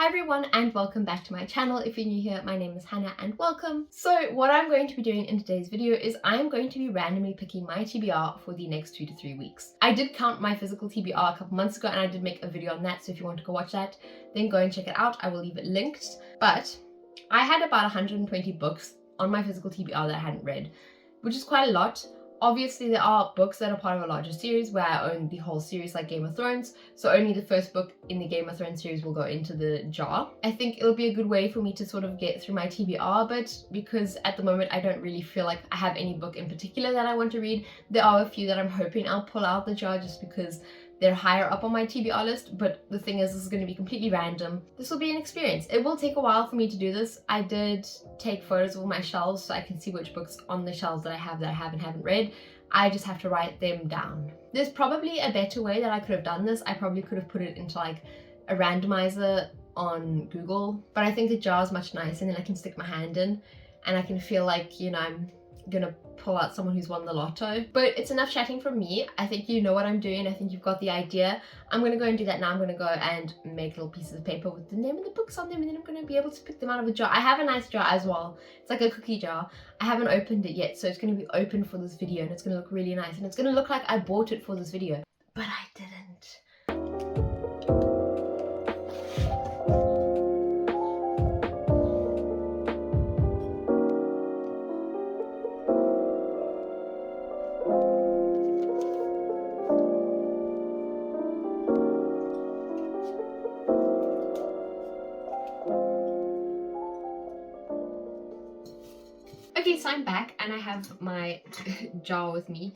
Hi everyone and welcome back to my channel. If you're new here, my name is Hannah and welcome. So what I'm going to be doing in today's video is I'm going to be randomly picking my TBR for the next 2 to 3 weeks. I did count my physical TBR a couple months ago and I did make a video on that, so if you want to go watch that, then go and check it out. I will leave it linked. But I had about 120 books on my physical TBR that I hadn't read, which is quite a lot. Obviously, there are books that are part of a larger series where I own the whole series, like Game of Thrones, so only the first book in the Game of Thrones series will go into the jar. I think it'll be a good way for me to sort of get through my TBR a bit, because at the moment I don't really feel like I have any book in particular that I want to read. There are a few that I'm hoping I'll pull out the jar just because they're higher up on my TBR list, but the thing is, this is going to be completely random. This will be an experience. It will take a while for me to do this. I did take photos of all my shelves so I can see which books on the shelves that I have and haven't read. I just have to write them down. There's probably a better way that I could have done this. I probably could have put it into like a randomizer on Google, but I think the jar is much nicer and then I can stick my hand in and I can feel like, you know, I'm gonna pull out someone who's won the lotto. But it's enough chatting from me. I think you know what I'm doing. I think you've got the idea. I'm gonna go and do that now. I'm gonna go and make little pieces of paper with the name of the books on them, and then I'm gonna be able to pick them out of the jar. I have a nice jar as well. It's like a cookie jar. I haven't opened it yet, so it's gonna be open for this video and it's gonna look really nice and it's gonna look like I bought it for this video, but I didn't. Okay, so I'm back and I have my jar with me.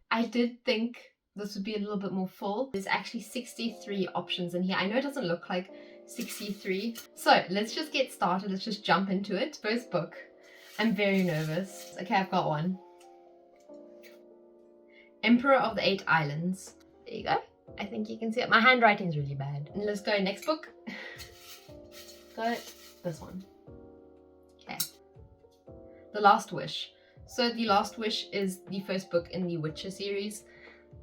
I did think this would be a little bit more full. There's actually 63 options in here. I know it doesn't look like 63. So let's just get started. Let's just jump into it. First book. I'm very nervous. Okay, I've got one. Emperor of the Eight Islands. There you go. I think you can see it. My handwriting is really bad. And let's go next book. Got this one. Okay. The Last Wish. So The Last Wish is the first book in the Witcher series.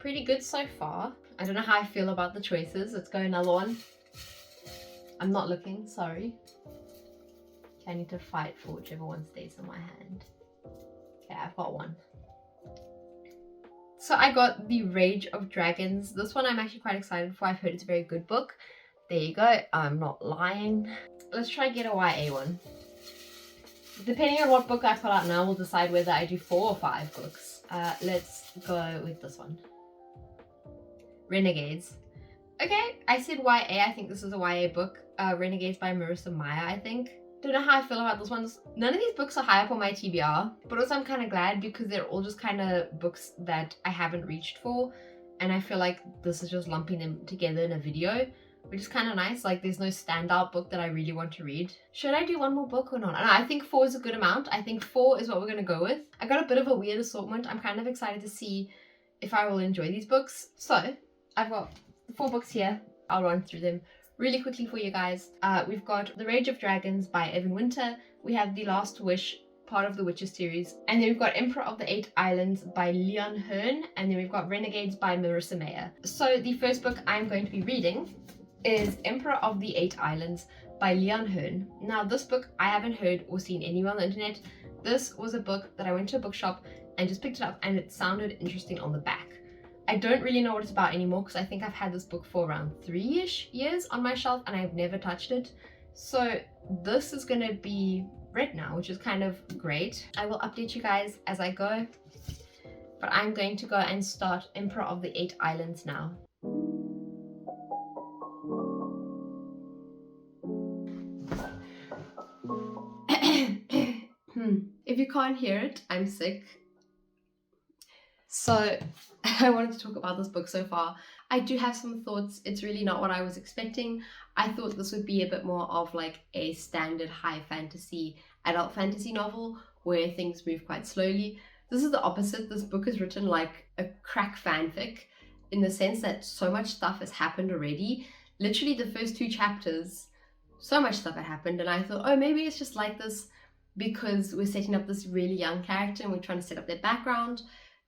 Pretty good so far. I don't know how I feel about the choices. Let's go another one. I'm not looking, sorry. Okay, I need to fight for whichever one stays in my hand. Okay, I've got one. So I got The Rage of Dragons. This one I'm actually quite excited for. I've heard it's a very good book. There you go. I'm not lying. Let's try and get a YA one. Depending on what book I put out now, we'll decide whether I do 4 or 5 books. Let's go with this one. Renegades. Okay, I said YA. I think this is a YA book. Renegades by Marissa, Meyer, I think. Don't know how I feel about this one. None of these books are high up on my TBR, but also I'm kind of glad because they're all just kind of books that I haven't reached for, and I feel like this is just lumping them together in a video, which is kind of nice. Like, there's no standout book that I really want to read. Should I do one more book or not? I think 4 is a good amount. I think 4 is what we're going to go with. I got a bit of a weird assortment. I'm kind of excited to see if I will enjoy these books. So, I've got 4 books here. I'll run through them really quickly for you guys. We've got The Rage of Dragons by Evan Winter. We have The Last Wish, part of the Witcher series. And then we've got Emperor of the Eight Islands by Lian Hearn. And then we've got Renegades by Marissa, Meyer. So, the first book I'm going to be reading is Emperor of the Eight Islands by Lian Hearn. Now, this book I haven't heard or seen anywhere on the internet. This was a book that I went to a bookshop and just picked it up and it sounded interesting on the back. I don't really know what it's about anymore because I think I've had this book for around 3-ish years on my shelf and I've never touched it. So this is going to be read now, which is kind of great. I will update you guys as I go, but I'm going to go and start Emperor of the Eight Islands now. If you can't hear it, I'm sick. So I wanted to talk about this book so far. I do have some thoughts. It's really not what I was expecting. I thought this would be a bit more of like a standard high fantasy, adult fantasy novel where things move quite slowly. This is the opposite. This book is written like a crack fanfic in the sense that so much stuff has happened already. Literally the first 2 chapters, so much stuff had happened and I thought, oh, maybe it's just like this because we're setting up this really young character and we're trying to set up their background.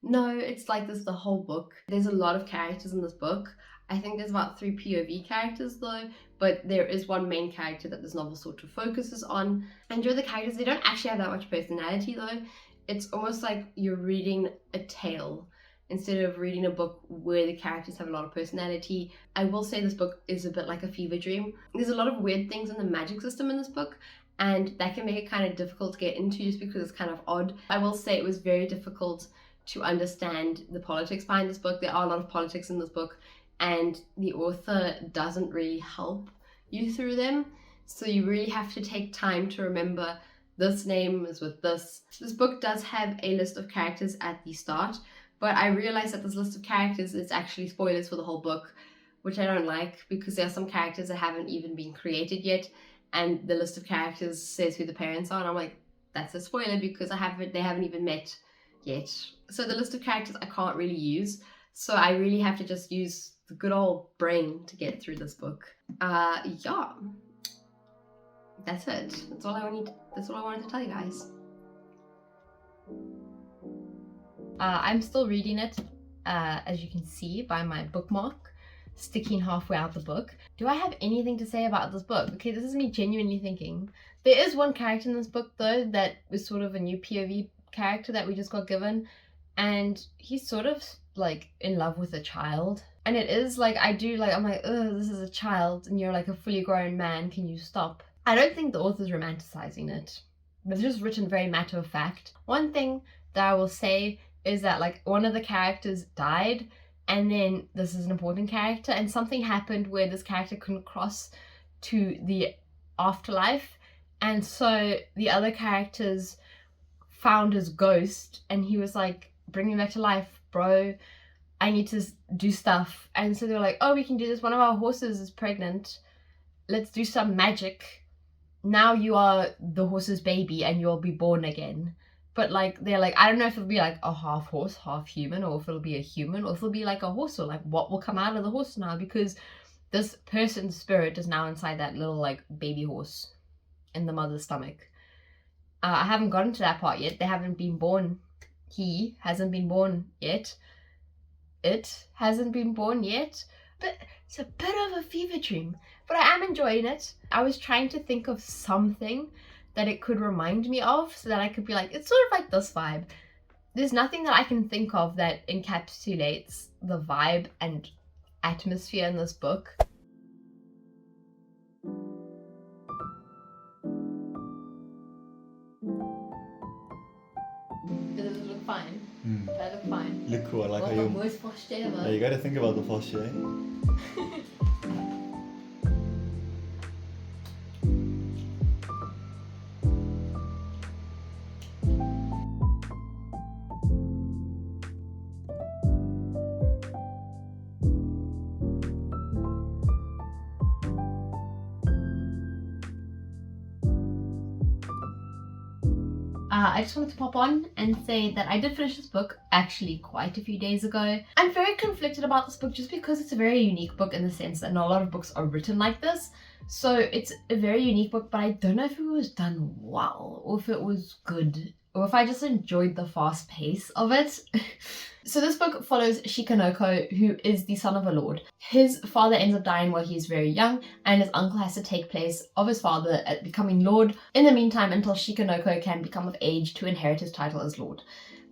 No, it's like this the whole book. There's a lot of characters in this book. I think there's about 3 POV characters though, but there is one main character that this novel sort of focuses on. And the characters, they don't actually have that much personality though. It's almost like you're reading a tale instead of reading a book where the characters have a lot of personality. I will say this book is a bit like a fever dream. There's a lot of weird things in the magic system in this book, and that can make it kind of difficult to get into just because it's kind of odd. I will say it was very difficult to understand the politics behind this book. There are a lot of politics in this book, and the author doesn't really help you through them. So you really have to take time to remember this name is with this. This book does have a list of characters at the start, but I realized that this list of characters is actually spoilers for the whole book, which I don't like because there are some characters that haven't even been created yet, and the list of characters says who the parents are, and I'm like, that's a spoiler because they haven't even met yet. So the list of characters I can't really use, so I really have to just use the good old brain to get through this book. Yeah. That's it. That's all I wanted to tell you guys. I'm still reading it, as you can see by my bookmark sticking halfway out the book. Do I have anything to say about this book? Okay, this is me genuinely thinking. There is one character in this book though that was sort of a new POV character that we just got given, and he's sort of like in love with a child. And it is like, I'm like, ugh, this is a child and you're like a fully grown man, can you stop? I don't think the author's romanticizing it. It's just written very matter of fact. One thing that I will say is that like one of the characters died, and then this is an important character, and something happened where this character couldn't cross to the afterlife, and so the other characters found his ghost, and he was like, bring me back to life, bro. I need to do stuff. And so they were like, oh, we can do this. One of our horses is pregnant. Let's do some magic. Now you are the horse's baby and you'll be born again. But like, they're like, I don't know if it'll be like a half horse, half human, or if it'll be a human, or if it'll be like a horse, or like what will come out of the horse now, because this person's spirit is now inside that little like baby horse in the mother's stomach. I haven't gotten to that part yet. They haven't been born. He hasn't been born yet. It hasn't been born yet, but it's a bit of a fever dream, but I am enjoying it. I was trying to think of something that it could remind me of so that I could be like, it's sort of like this vibe. There's nothing that I can think of that encapsulates the vibe and atmosphere in this book. Does it look fine? That look fine. Look cool, I like how you... Worst posture ever. Yeah, you gotta think about the posture. I just wanted to pop on and say that I did finish this book actually quite a few days ago. I'm very conflicted about this book just because it's a very unique book in the sense that not a lot of books are written like this. So it's a very unique book, but I don't know if it was done well or if it was good or if I just enjoyed the fast pace of it. So this book follows Shikanoko, who is the son of a lord. His father ends up dying while he's very young, and his uncle has to take place of his father at becoming lord in the meantime until Shikanoko can become of age to inherit his title as lord.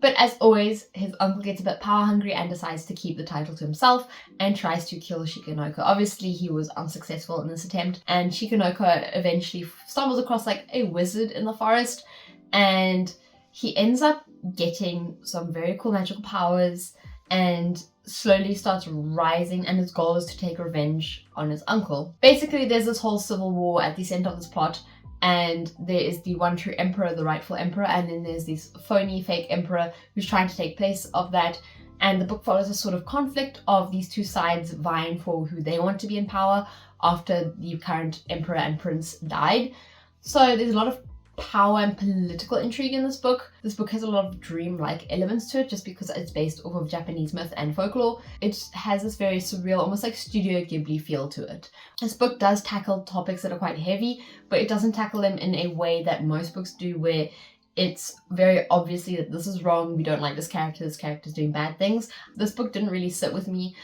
But as always, his uncle gets a bit power hungry and decides to keep the title to himself and tries to kill Shikanoko. Obviously, he was unsuccessful in this attempt, and Shikanoko eventually stumbles across like a wizard in the forest, and he ends up getting some very cool magical powers and slowly starts rising, and his goal is to take revenge on his uncle. Basically, there's this whole civil war at the center of this plot, and there is the one true emperor, the rightful emperor, and then there's this phony fake emperor who's trying to take place of that. And the book follows a sort of conflict of these two sides vying for who they want to be in power after the current emperor and prince died. So there's a lot of power and political intrigue in this book. This book has a lot of dream-like elements to it just because it's based off of Japanese myth and folklore. It has this very surreal, almost like Studio Ghibli feel to it. This book does tackle topics that are quite heavy, but it doesn't tackle them in a way that most books do, where it's very obviously that this is wrong, we don't like this character's doing bad things. This book didn't really sit with me.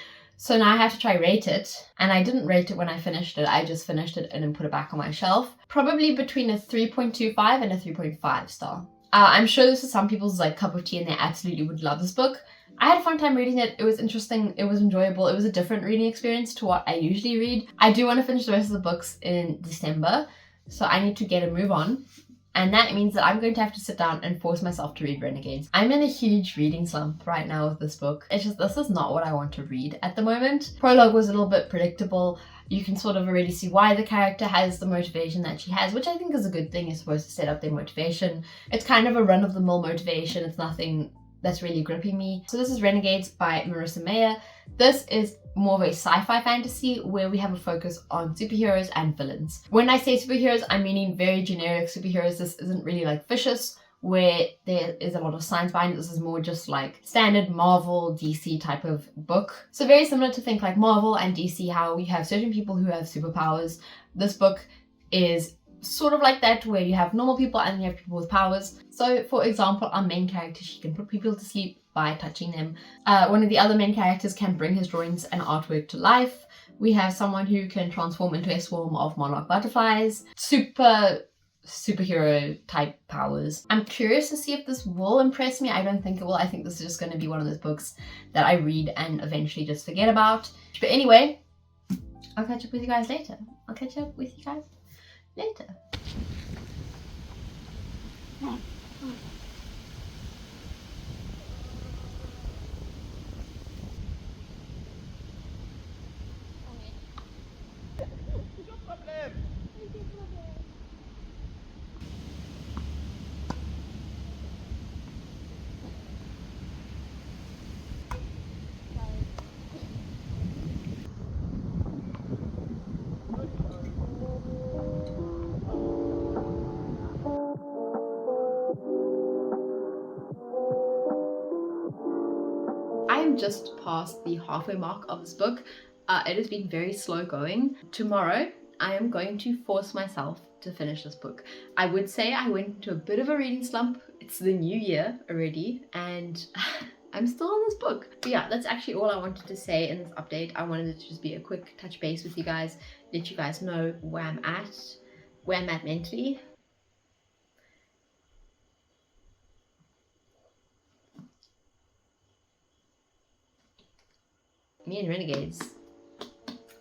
So now I have to try rate it, and I didn't rate it when I finished it. I just finished it and then put it back on my shelf. Probably between a 3.25 and a 3.5 star. I'm sure this is some people's like cup of tea and they absolutely would love this book. I had a fun time reading it. It was interesting. It was enjoyable. It was a different reading experience to what I usually read. I do want to finish the rest of the books in December, so I need to get a move on. And that means that I'm going to have to sit down and force myself to read Renegades. I'm in a huge reading slump right now with this book. It's just, this is not what I want to read at the moment. Prologue was a little bit predictable. You can sort of already see why the character has the motivation that she has, which I think is a good thing. You're supposed to set up their motivation. It's kind of a run-of-the-mill motivation. It's nothing that's really gripping me. So this is Renegades by Marissa Meyer. This is more of a sci-fi fantasy where we have a focus on superheroes and villains. When I say superheroes, I'm meaning very generic superheroes. This isn't really like Vicious, where there is a lot of science behind it. This is more just like standard Marvel, DC type of book. So very similar to think like Marvel and DC, how we have certain people who have superpowers. This book is sort of like that, where you have normal people and you have people with powers. So for example, our main character, she can put people to sleep by touching them. One of the other main characters can bring his drawings and artwork to life. We have someone who can transform into a swarm of monarch butterflies. Superhero type powers. I'm curious to see if this will impress me. I don't think it will. I think this is just going to be one of those books that I read and eventually just forget about. But anyway, I'll catch up with you guys later. I am just past the halfway mark of this book. It has been very slow going. Tomorrow, I am going to force myself to finish this book. I would say I went into a bit of a reading slump. It's the new year already, and I'm still on this book. But yeah, that's actually all I wanted to say in this update. I wanted it to just be a quick touch base with you guys, let you guys know where I'm at mentally. Me and Renegades,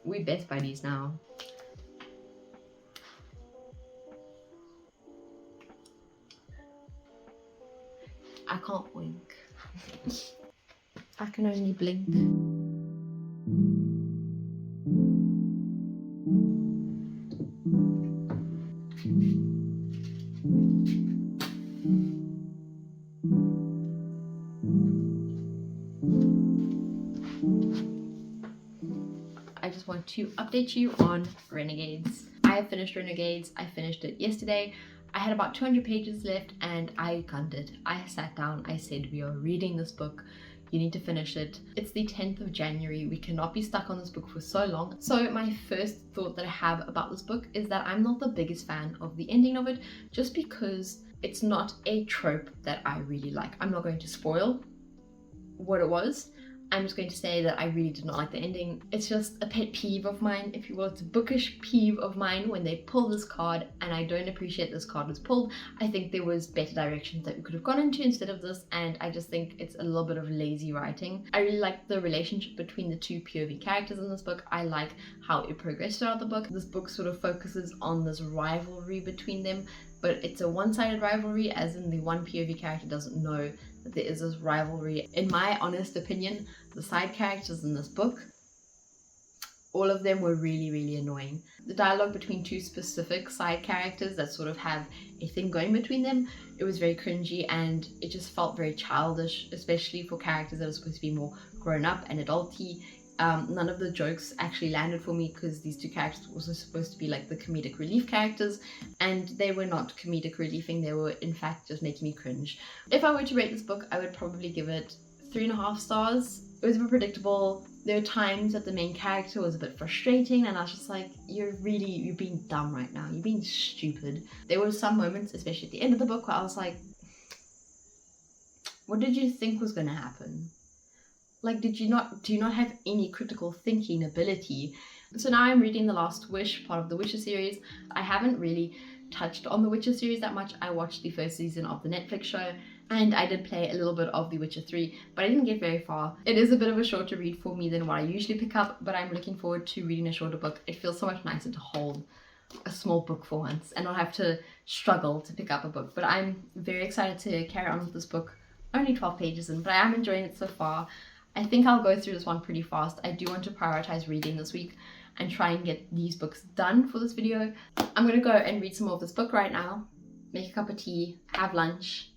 we best buddies now. I can't wink. I can only blink. I just want to update you on Renegades. I have finished Renegades. I finished it yesterday. I had about 200 pages left and I gunned it. I sat down, I said, we are reading this book. You need to finish it. It's the 10th of January. We cannot be stuck on this book for so long. So my first thought that I have about this book is that I'm not the biggest fan of the ending of it, just because it's not a trope that I really like. I'm not going to spoil what it was. I'm just going to say that I really did not like the ending. It's just a pet peeve of mine, if you will. It's a bookish peeve of mine when they pull this card, and I don't appreciate this card was pulled. I think there was better directions that we could have gone into instead of this, and I just think it's a little bit of lazy writing. I really like the relationship between the two POV characters in this book. I like how it progressed throughout the book. This book sort of focuses on this rivalry between them, but it's a one-sided rivalry, as in the one POV character doesn't know that there is this rivalry. In my honest opinion, the side characters in this book, all of them were really, really annoying. The dialogue between two specific side characters that sort of have a thing going between them, it was very cringy and it just felt very childish, especially for characters that are supposed to be more grown up and adulty. None of the jokes actually landed for me because these two characters were also supposed to be like the comedic relief characters, and they were not comedic relieving. They were in fact just making me cringe. If I were to rate this book, I would probably give it 3.5 stars. It was a bit predictable. There were times that the main character was a bit frustrating and I was just like, you're being dumb right now. You're being stupid. There were some moments, especially at the end of the book, where I was like, what did you think was going to happen? Like, do you not have any critical thinking ability? So now I'm reading The Last Wish, part of the Witcher series. I haven't really touched on the Witcher series that much. I watched the first season of the Netflix show, and I did play a little bit of The Witcher 3, but I didn't get very far. It is a bit of a shorter read for me than what I usually pick up, but I'm looking forward to reading a shorter book. It feels so much nicer to hold a small book for once and not have to struggle to pick up a book. But I'm very excited to carry on with this book. Only 12 pages in, but I am enjoying it so far. I think I'll go through this one pretty fast. I do want to prioritize reading this week and try and get these books done for this video. I'm gonna go and read some more of this book right now, make a cup of tea, have lunch.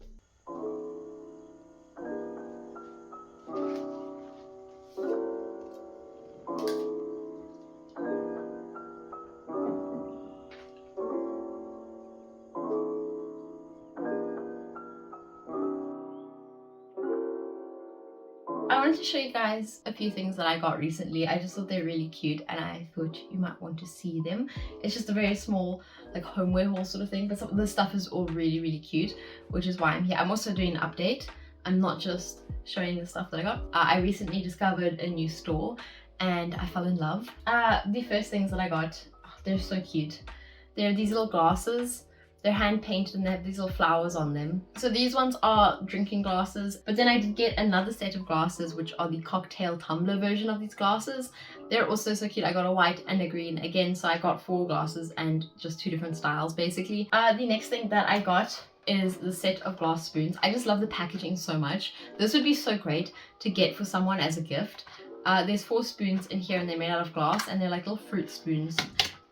I wanted to show you guys a few things that I got recently. I just thought they're really cute and I thought you might want to see them. It's just a very small like homeware haul sort of thing, but some of the stuff is all really cute, which is why I'm here. I'm also doing an update. I'm not just showing the stuff that I got. I recently discovered a new store and I fell in love. The first things that I got, they're so cute. They're these little glasses. They're hand painted and they have these little flowers on them. So these ones are drinking glasses, but then I did get another set of glasses which are the cocktail tumbler version of these glasses. They're also so cute. I got a white and a green again, so I got 4 glasses and just 2 different styles basically. The next thing that I got is the set of glass spoons. I just love the packaging so much. This would be so great to get for someone as a gift. There's 4 spoons in here and they're made out of glass and they're like little fruit spoons.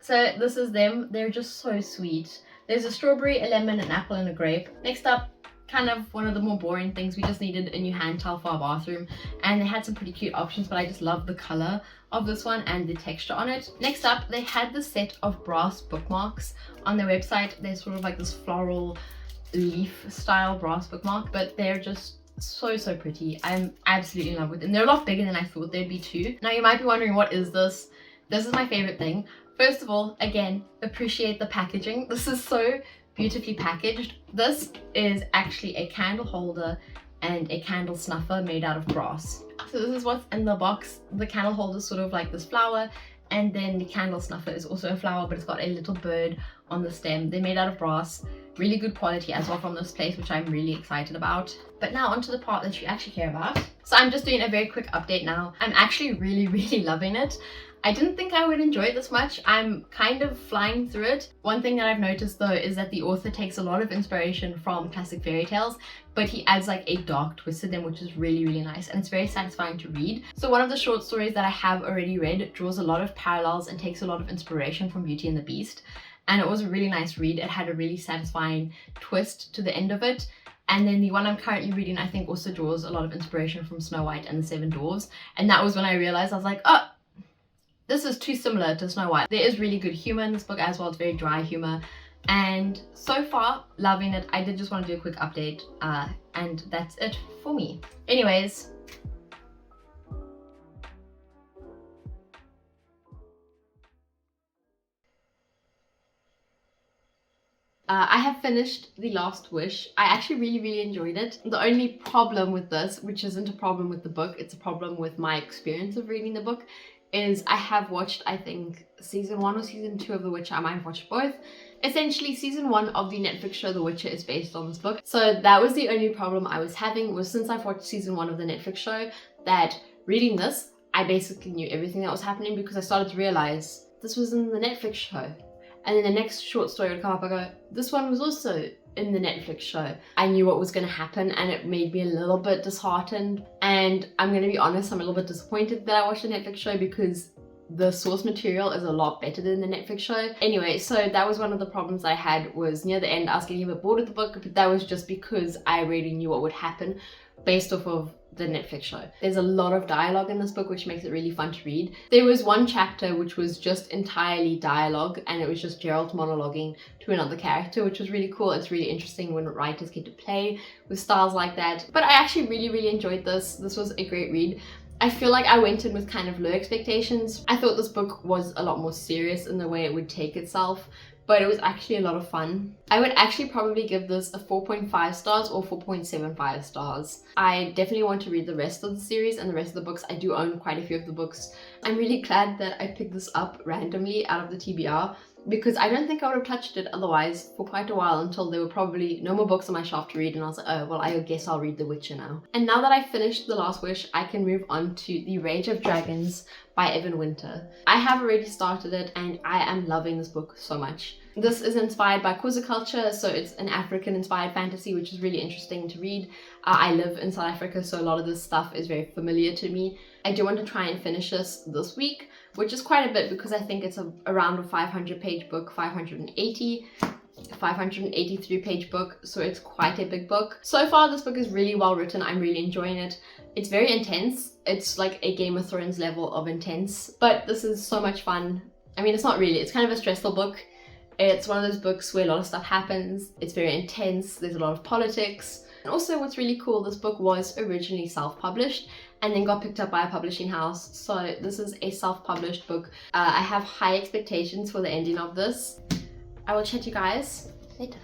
So this is them. They're just so sweet. There's a strawberry, a lemon, an apple, and a grape. Next up, kind of one of the more boring things, we just needed a new hand towel for our bathroom, and they had some pretty cute options, but I just love the color of this one and the texture on it. Next up, they had the set of brass bookmarks on their website. They're sort of like this floral leaf style brass bookmark, but they're just so pretty. I'm absolutely in love with them. They're a lot bigger than I thought they'd be too. Now you might be wondering, what is this? This is my favorite thing. First of all, again, appreciate the packaging. This is so beautifully packaged. This is actually a candle holder and a candle snuffer made out of brass. So this is what's in the box. The candle holder is sort of like this flower, and then the candle snuffer is also a flower, but it's got a little bird on the stem. They're made out of brass. Really good quality as well from this place, which I'm really excited about. But now onto the part that you actually care about. So I'm just doing a very quick update now. I'm actually really loving it. I didn't think I would enjoy it this much. I'm kind of flying through it. One thing that I've noticed though is that the author takes a lot of inspiration from classic fairy tales, but he adds like a dark twist to them, which is really nice, and it's very satisfying to read. So one of the short stories that I have already read draws a lot of parallels and takes a lot of inspiration from Beauty and the Beast, and it was a really nice read. It had a really satisfying twist to the end of it. And then the one I'm currently reading, I think, also draws a lot of inspiration from Snow White and the Seven Dwarfs, and that was when I realized, I was like, oh, this is too similar to Snow White. There is really good humor in this book as well. It's very dry humor. And so far, loving it. I did just want to do a quick update. And that's it for me. Anyways. I have finished The Last Wish. I actually really enjoyed it. The only problem with this, which isn't a problem with the book, it's a problem with my experience of reading the book, is I have watched, I think, season 1 or season 2 of The Witcher. I might have watched both. Essentially, season 1 of the Netflix show The Witcher is based on this book. So that was the only problem I was having, was since I've watched season 1 of the Netflix show, that reading this, I basically knew everything that was happening, because I started to realize this was in the Netflix show. And then the next short story would come up, I go, this one was also in the Netflix show. I knew what was going to happen, and it made me a little bit disheartened. And I'm going to be honest, I'm a little bit disappointed that I watched the Netflix show, because the source material is a lot better than the Netflix show. Anyway, so that was one of the problems I had, was near the end I was getting a bit bored with the book, but that was just because I already knew what would happen based off of the Netflix show. There's a lot of dialogue in this book, which makes it really fun to read. There was one chapter which was just entirely dialogue, and it was just Geralt monologuing to another character, which was really cool. It's really interesting when writers get to play with styles like that. But I actually really enjoyed this. This was a great read. I feel like I went in with kind of low expectations. I thought this book was a lot more serious in the way it would take itself, but it was actually a lot of fun. I would actually probably give this a 4.5 stars or 4.75 stars. I definitely want to read the rest of the series and the rest of the books. I do own quite a few of the books. I'm really glad that I picked this up randomly out of the TBR, because I don't think I would have touched it otherwise for quite a while, until there were probably no more books on my shelf to read, and I was like, oh well, I guess I'll read The Witcher now. And now that I've finished The Last Wish, I can move on to The Rage of Dragons by Evan Winter. I have already started it and I am loving this book so much. This is inspired by Xhosa culture, so it's an African inspired fantasy, which is really interesting to read. I live in South Africa, so a lot of this stuff is very familiar to me. I do want to try and finish this week, which is quite a bit because I think it's around a 500-page book, 583 page book, so it's quite a big book. So far this book is really well written. I'm really enjoying it. It's very intense. It's like a Game of Thrones level of intense, but this is so much fun. I mean, it's not really, it's kind of a stressful book. It's one of those books where a lot of stuff happens. It's very intense. There's a lot of politics. And also what's really cool, this book was originally self-published and then got picked up by a publishing house. So this is a self-published book. I have high expectations for the ending of this. I will chat to you guys later.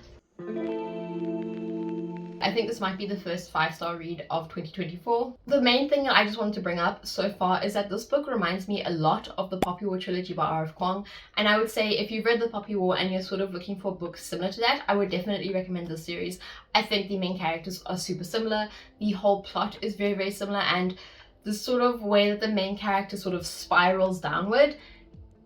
I think this might be the first 5-star read of 2024. The main thing that I just wanted to bring up so far is that this book reminds me a lot of the Poppy War trilogy by R.F. Kuang, and I would say if you've read the Poppy War and you're sort of looking for books similar to that, I would definitely recommend this series. I think the main characters are super similar, the whole plot is very, very similar, and the sort of way that the main character sort of spirals downward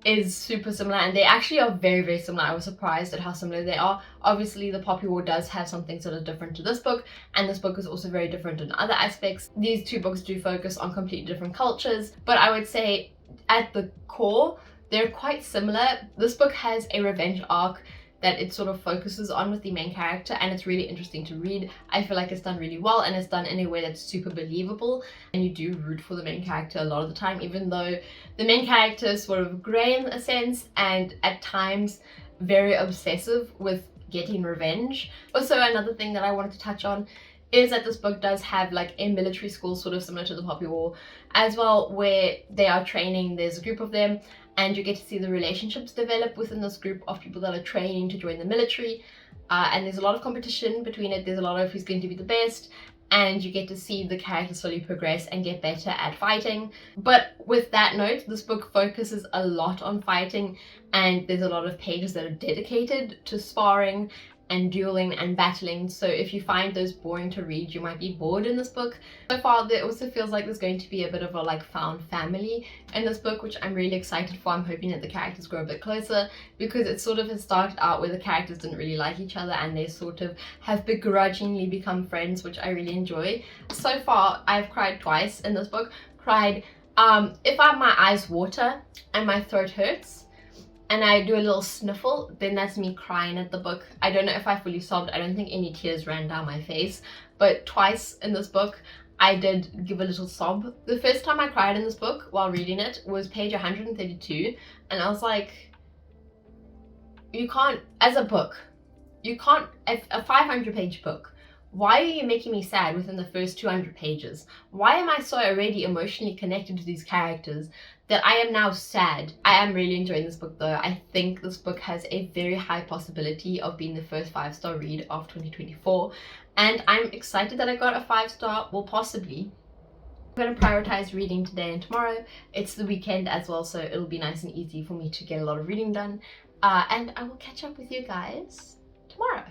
is super similar, and they actually are very, very similar. I was surprised at how similar they are. Obviously the Poppy War does have something sort of different to this book, and this book is also very different in other aspects. These two books do focus on completely different cultures, but I would say at the core they're quite similar. This book has a revenge arc that it sort of focuses on with the main character, and it's really interesting to read. I feel like it's done really well, and it's done in a way that's super believable, and you do root for the main character a lot of the time, even though the main character is sort of grey in a sense and at times very obsessive with getting revenge. Also, another thing that I wanted to touch on is that this book does have like a military school sort of similar to the Poppy War as well, where they are training. There's a group of them and you get to see the relationships develop within this group of people that are training to join the military, and there's a lot of competition between it. There's a lot of who's going to be the best, and you get to see the characters slowly progress and get better at fighting. But with that note, this book focuses a lot on fighting, and there's a lot of pages that are dedicated to sparring and dueling and battling, so if you find those boring to read, you might be bored in this book. So far, there also feels like there's going to be a bit of a like found family in this book, which I'm really excited for. I'm hoping that the characters grow a bit closer, because it sort of has started out where the characters didn't really like each other and they sort of have begrudgingly become friends, which I really enjoy. So far, I've cried twice in this book. Cried if my eyes water and my throat hurts and I do a little sniffle, then that's me crying at the book. I don't know if I fully sobbed. I don't think any tears ran down my face, but twice in this book I did give a little sob. The first time I cried in this book while reading it was page 132, and I was like, you can't, as a book, you can't, a 500-page book, why are you making me sad within the first 200 pages? Why am I so already emotionally connected to these characters that I am now sad? I am really enjoying this book though. I think this book has a very high possibility of being the first 5-star read of 2024, and I'm excited that I got a 5-star, well possibly. I'm going to prioritize reading today and tomorrow. It's the weekend as well, so it'll be nice and easy for me to get a lot of reading done, and I will catch up with you guys tomorrow.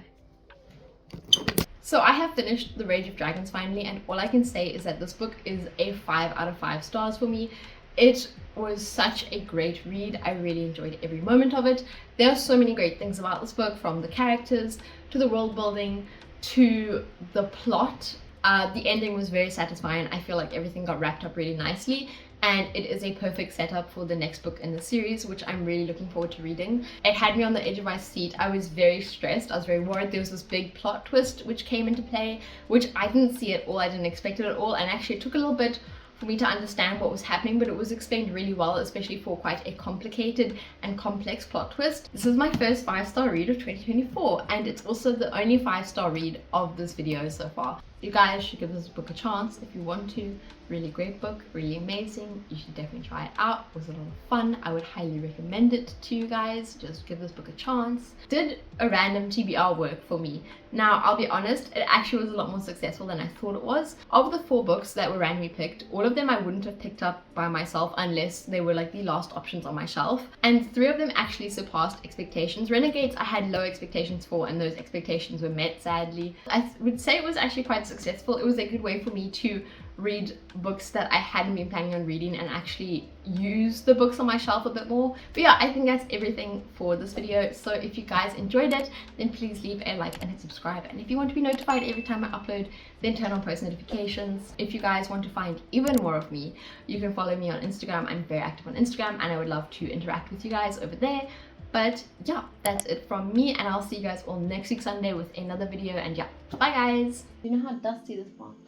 So I have finished The Rage of Dragons finally, and all I can say is that this book is a 5 out of 5 stars for me. It was such a great read. I really enjoyed every moment of it. There are so many great things about this book, from the characters to the world building to the plot. The ending was very satisfying. I feel like everything got wrapped up really nicely, and it is a perfect setup for the next book in the series, which I'm really looking forward to reading. It had me on the edge of my seat. I was very stressed. I was very worried. There was this big plot twist which came into play, which I didn't see at all. I didn't expect it at all, and actually it took a little bit for me to understand what was happening, but it was explained really well, especially for quite a complicated and complex plot twist. This is my first 5-star read of 2024, and it's also the only 5-star read of this video so far. You guys should give this book a chance if you want to. Really great book, really amazing. You should definitely try it out. It was a lot of fun. I would highly recommend it to you guys. Just give this book a chance. Did a random TBR work for me? Now, I'll be honest, it actually was a lot more successful than I thought it was. Of the 4 books that were randomly picked, all of them I wouldn't have picked up by myself unless they were like the last options on my shelf. And 3 of them actually surpassed expectations. Renegades I had low expectations for, and those expectations were met, sadly. I would say it was actually quite successful. It was a good way for me to read books that I hadn't been planning on reading and actually use the books on my shelf a bit more. But yeah, I think that's everything for this video. So if you guys enjoyed it, then please leave a like and a subscribe. And if you want to be notified every time I upload, then turn on post notifications. If you guys want to find even more of me, you can follow me on Instagram. I'm very active on Instagram and I would love to interact with you guys over there. But yeah, that's it from me, and I'll see you guys all next week Sunday with another video. And yeah, bye guys. You know how dusty this box